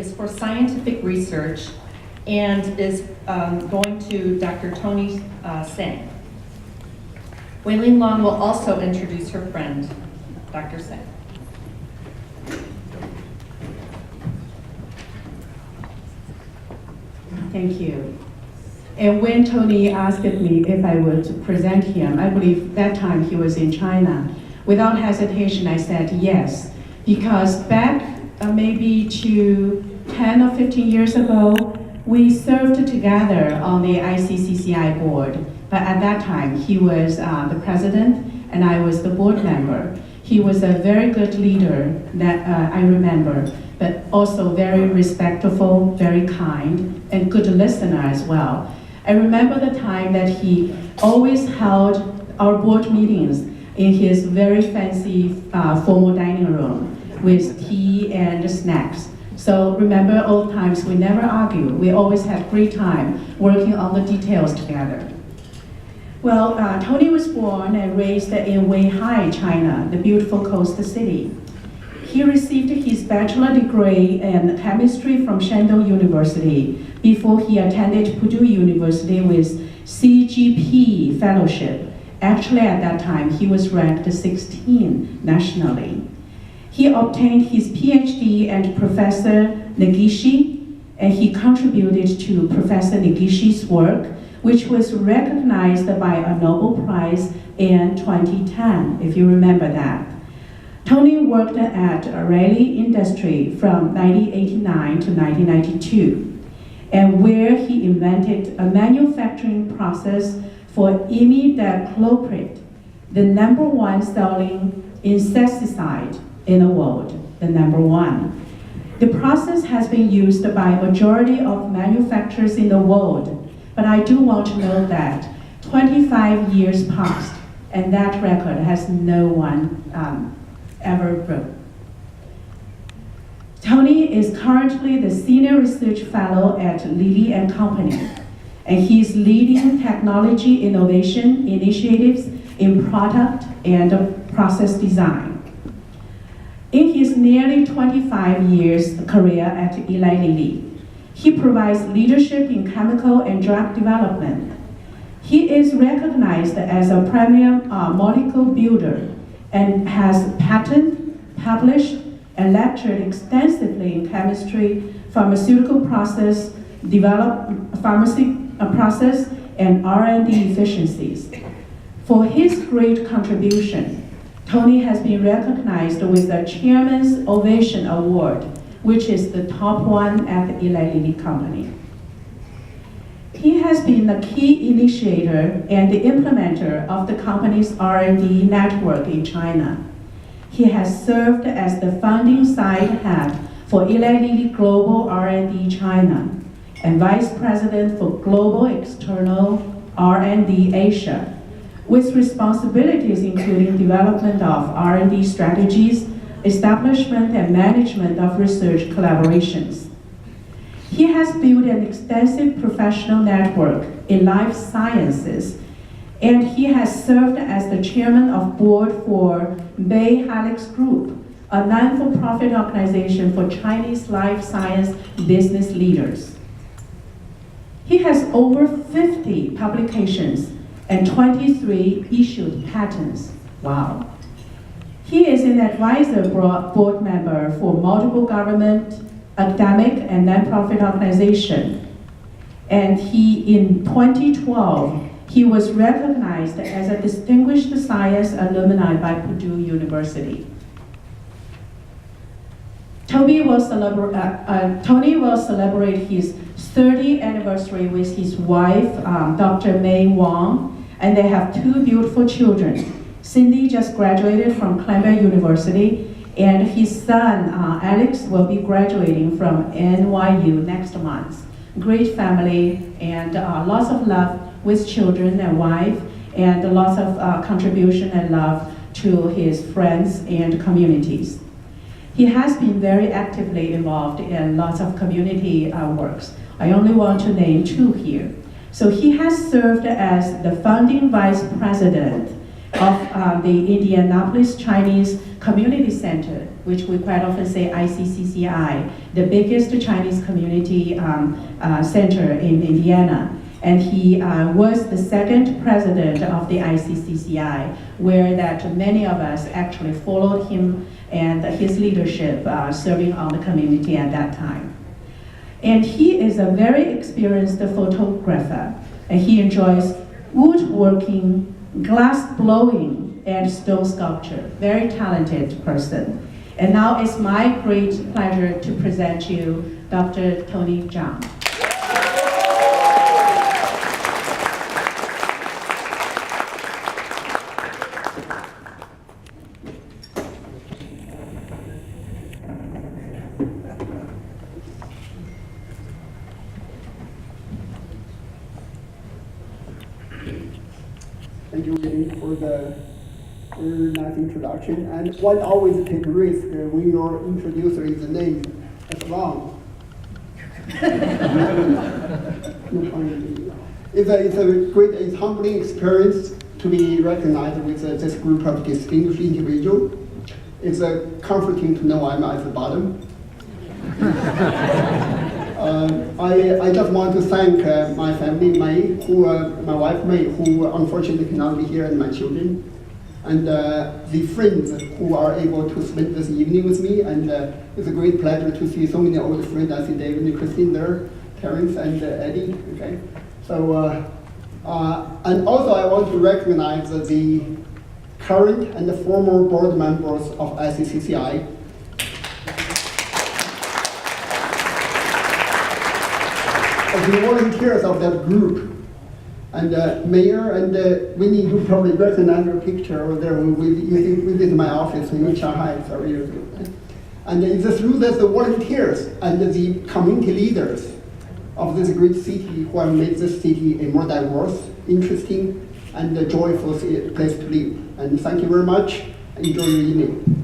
is for scientific research and is going to Dr. Tony Zhang. Wei-Ling Long will also introduce her friend, Dr. Zhang. Thank you. And when Tony asked me if I would present him, I believe that time he was in China. Without hesitation, I said yes, because back maybe to 10 or 15 years ago, we served together on the ICCCI board. But at that time, he was the president and I was the board member. He was a very good leader that I remember, but also very respectful, very kind, and good listener as well. I remember the time that he always held our board meetings in his very fancy formal dining room with tea and snacks. So remember old times, we never argue. We always had great time working on the details together. Well, Tony was born and raised in Weihai, China, the beautiful coast city. He received his bachelor degree in chemistry from Shandong University before he attended Purdue University with CGP fellowship. Actually, at that time, he was ranked 16 nationally. He obtained his PhD and Professor Negishi, and he contributed to Professor Negishi's work, which was recognized by a Nobel Prize in 2010, if you remember that. Tony worked at Raleigh Industry from 1989 to 1992, and where he invented a manufacturing process for imidacloprid, the #1 selling insecticide in the world, the #1. The process has been used by a majority of manufacturers in the world, but I do want to note that 25 years passed, and that record has no one ever broke. Tony is currently the Senior Research Fellow at Lilly and Company, and he's leading technology innovation initiatives in product and process design. In his nearly 25 years career at Eli Lilly, he provides leadership in chemical and drug development. He is recognized as a premier molecule builder and has patented, published, and lectured extensively in chemistry, pharmaceutical process, process, and R&D efficiencies. For his great contribution, Tony has been recognized with the Chairman's Ovation Award, which is the top one at the Eli Lilly Company. He has been the key initiator and the implementer of the company's R&D network in China. He has served as the founding site head for Eli Lilly Global R&D China and vice president for Global External R&D Asia, with responsibilities including development of R&D strategies, establishment and management of research collaborations. He has built an extensive professional network in life sciences, and he has served as the chairman of board for Bay Helix Group, a non-for-profit organization for Chinese life science business leaders. He has over 50 publications and 23 issued patents. Wow. He is an advisor board member for multiple government, academic, and nonprofit organizations. And in 2012, he was recognized as a distinguished science alumni by Purdue University. Tony will celebrate his 30th anniversary with his wife, Dr. May Wang, and they have 2 beautiful children. Cindy just graduated from Columbia University, and his son, Alex, will be graduating from NYU next month. Great family, and lots of love with children and wife, and lots of contribution and love to his friends and communities. He has been very actively involved in lots of community works. I only want to name 2 here. So he has served as the founding vice president of the Indianapolis Chinese Community Center which we quite often say ICCCI, the biggest Chinese community center in Indiana. And he was the second president of the ICCCI, where that many of us actually followed him and his leadership serving on the community at that time. And he is a very experienced photographer, and he enjoys woodworking, glass blowing, and stone sculpture. Very talented person. And now it's my great pleasure to present you Dr. Tony Zhang. Thank you, Winnie, for the very nice introduction. And one always take a risk when your introducer is the name as wrong. No point. It's a great, it's humbling experience to be recognized with this group of distinguished individuals. It's comforting to know I'm at the bottom. I just want to thank my family, my wife May, who unfortunately cannot be here, and my children, and the friends who are able to spend this evening with me. And it's a great pleasure to see so many old friends. I see David and Christine there, Terence and Eddie. Okay, so and also I want to recognize the current and the former board members of ICCCI. The volunteers of that group, and Mayor and Winnie, you probably recognize your picture over there when we visit my office in Shanghai several years ago. And it's through the volunteers and the community leaders of this great city who have made this city a more diverse, interesting, and joyful place to live. And thank you very much. Enjoy your evening.